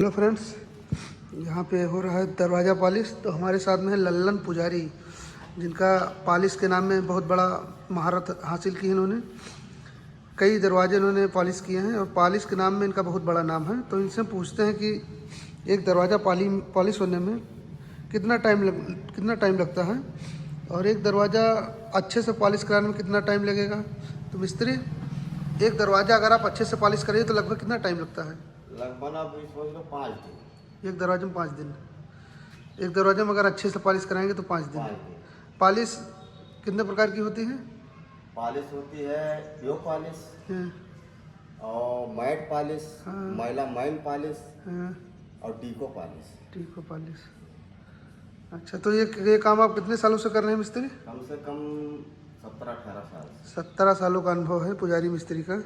Hello friends, यहाँ पे हो रहा है दरवाज़ा पॉलिश। तो हमारे साथ में है लल्लन पुजारी, जिनका पॉलिश के नाम में बहुत बड़ा महारत हासिल की है। इन्होंने कई दरवाजे इन्होंने पॉलिश किए हैं और पॉलिश के नाम में इनका बहुत बड़ा नाम है। तो इनसे पूछते हैं कि एक दरवाज़ा पॉलिश होने में कितना टाइम लगता है और एक दरवाज़ा अच्छे से पॉलिश कराने में कितना टाइम लगेगा। तो मिस्त्री, एक दरवाज़ा अगर आप अच्छे से पॉलिश करिए तो लगभग कितना टाइम लगता है? लगभग आप सोच लो 5 दिन। एक दरवाजे में 5 दिन। एक दरवाजे में अगर अच्छे से पॉलिश कराएंगे तो 5 दिन। 5 दिन। पॉलिश कितने प्रकार की होती है? पॉलिश होती है प्योर पॉलिश और मैट पॉलिश, मैला माइन पॉलिश और डीको पॉलिश। डीको पॉलिश। अच्छा, तो ये काम आप कितने सालों से कर रहे हैं मिस्त्री? कम से कम 17-18 साल। 17 सालों का अनुभव है पुजारी मिस्त्री का।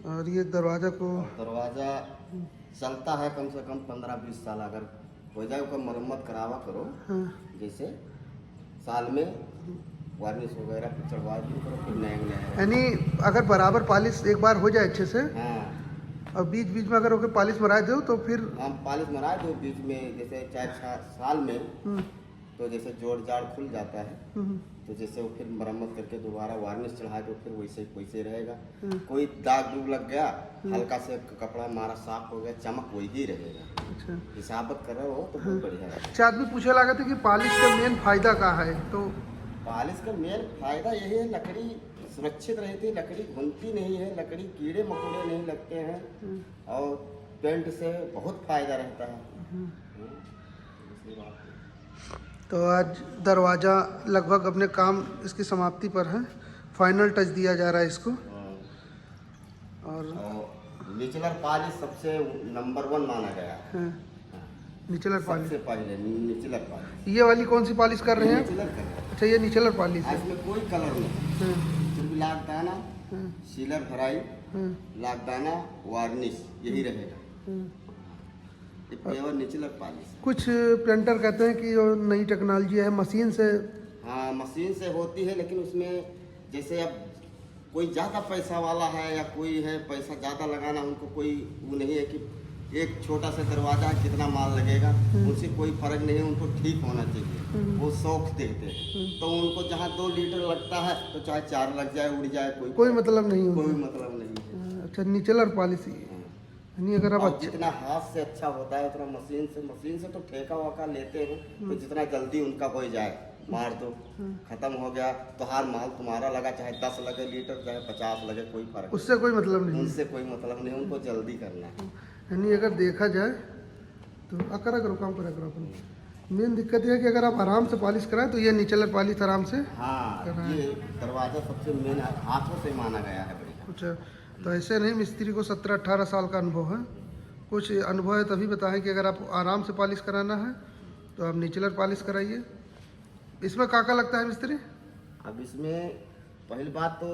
और ये दरवाज़ा दरवाज़ा चलता है कम से कम 15-20 साल। अगर हो जाए कोई मरम्मत करावा करो, जैसे साल में वार्निश वगैरह चढ़वा दी करो, फिर नया यानी अगर बराबर पॉलिश एक बार हो जाए अच्छे से, और बीच बीच में अगर ओके पॉलिश मरा दो तो फिर हम पॉलिश मरा दो बीच में, जैसे 4 साल में तो जैसे जोड़ जाड़ खुल जाता है, तो जैसे वो फिर मरम्मत करके दोबारा वार्निश चढ़ा दो, फिर वैसे रहेगा। कोई दाग दूग लग गया, हल्का से कपड़ा मारा साफ हो गया, चमक वही रहेगा। अच्छा, हिसाबत कर रहे हो तो बहुत बढ़िया है। अच्छा, आदमी पूछे लगा था कि पॉलिश का मेन फायदा क्या है। तो पॉलिश का मेन फायदा यही है, लकड़ी सुरक्षित रहती है, लकड़ी घुलती नहीं है, लकड़ी कीड़े मकोड़े नहीं लगते हैं और पेंट से बहुत फायदा रहता है। तो आज दरवाज़ा लगभग अपने काम इसकी समाप्ति पर है, फाइनल टच दिया जा रहा है इसको। और निचलर पॉलिश सबसे नंबर 1 माना गया है। निचलर पॉलिश सबसे पहले निचलर पॉलिश। ये वाली कौन सी पॉलिश कर रहे हैं? निचलर कर रहे हैं। अच्छा, ये निचलर पॉलिश है। इसमें कोई कलर नहीं, सिर्फ लाखदाना, सीलर भराई, लाखदाना, वार्निश, यही रहेगा। ये प्योर निचलर पॉलिश। कुछ पेंटर कहते हैं कि जो नई टेक्नोलॉजी है मशीन से। हाँ, मशीन से होती है, लेकिन उसमें जैसे अब कोई ज़्यादा पैसा वाला है या कोई है पैसा ज़्यादा लगाना, उनको कोई वो नहीं है कि एक छोटा सा दरवाज़ा है कितना माल लगेगा, उनसे कोई फर्क नहीं है, उनको ठीक होना चाहिए। वो शौक देखते हैं, तो उनको जहाँ 2 लीटर लगता है तो चाहे 4 लग जाए, उड़ जाए, कोई मतलब नहीं कोई मतलब नहीं है। अच्छा, निचलर पॉलिश नहीं। अगर आप जितना हाथ से अच्छा होता है उतना मशीन से तो ठेका वका लेते हैं, तो जितना जल्दी उनका हो जाए, मार दो खत्म हो गया, तो हर माल तुम्हारा लगा, चाहे 10 लगे लीटर, चाहे 50 लगे, कोई फर्क उससे कोई मतलब नहीं। उनसे कोई मतलब नहीं, उनको जल्दी करना है। यानी अगर देखा जाए तो करो काम करो अपन। मेन दिक्कत यह है कि अगर आप आराम से पॉलिश कराएं तो ये निचलर पॉलिश आराम से। हाँ, ये दरवाजा सबसे मेन हाथों से माना गया है बढ़िया। अच्छा, तो ऐसे नहीं, मिस्त्री को 17-18 साल का अनुभव है। कुछ अनुभव है तभी बताएं कि अगर आप आराम से पॉलिश कराना है तो आप निचलर पॉलिश कराइए। इसमें क्या लगता है मिस्त्री? अब इसमें पहली बात तो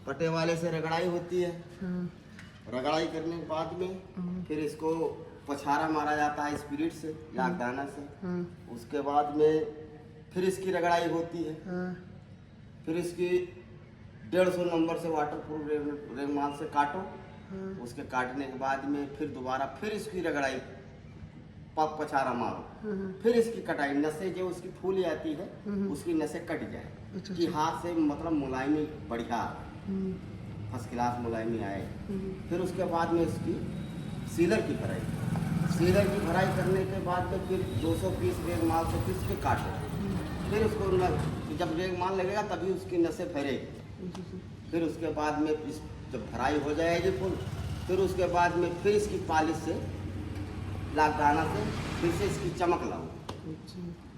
पटे वाले से रगड़ाई होती है। रगड़ाई करने के बाद में फिर इसको पछारा मारा जाता है स्पिरिट से, लाखदाना से। उसके बाद में फिर इसकी रगड़ाई होती है। फिर इसकी 150 नंबर से वाटरप्रूफ रेगमाल से काटो। उसके काटने के बाद में फिर दोबारा फिर इसकी रगड़ाई, पछारा मारो, फिर इसकी कटाई, नसें जो उसकी फूल जाती है उसकी नसें कट जाए कि हाथ से मतलब मुलायमी बढ़िया, फर्स्ट क्लास मुलायमी आए। फिर उसके बाद में इसकी सीलर की भराई करने के बाद में फिर 200 पीस रेगमाल से पीस के काटो। फिर उसको जब रेगमाल लगेगा तभी उसकी नसें भरेगी। फिर उसके बाद में जब भराई हो जाएगी फुल, फिर उसके बाद में फिर इसकी पॉलिश से, लाखदाना से फिर से इसकी चमक लाओ।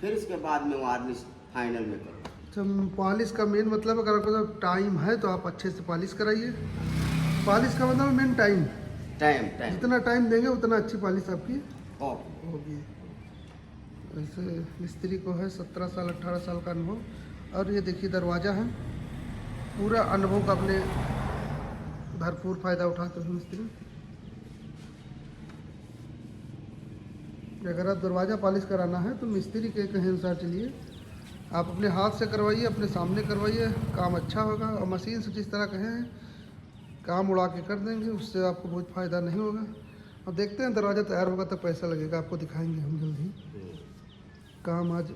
फिर इसके बाद में वार्निश फाइनल में करो। पॉलिश का मेन मतलब अगर आपको टाइम है तो आप अच्छे से पॉलिश कराइए। पॉलिश का मतलब मेन टाइम। जितना टाइम देंगे उतना अच्छी पॉलिश आपकी होगी। वैसे मिस्त्री को है 17 साल 18 साल का अनुभव। और ये देखिए दरवाज़ा है, पूरा अनुभव का अपने भरपूर फ़ायदा उठाते हैं मिस्त्री। अगर आप दरवाज़ा पॉलिश कराना है तो मिस्त्री के कहे अनुसार चलिए, आप अपने हाथ से करवाइए, अपने सामने करवाइए, काम अच्छा होगा। और मशीन से जिस तरह कहें काम उड़ा के कर देंगे, उससे आपको बहुत फ़ायदा नहीं होगा। अब देखते हैं दरवाज़ा तैयार होगा तो पैसा लगेगा, आपको दिखाएंगे हम जल्द ही। काम आज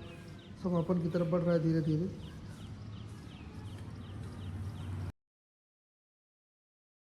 समापन की तरफ बढ़ रहा है धीरे धीरे।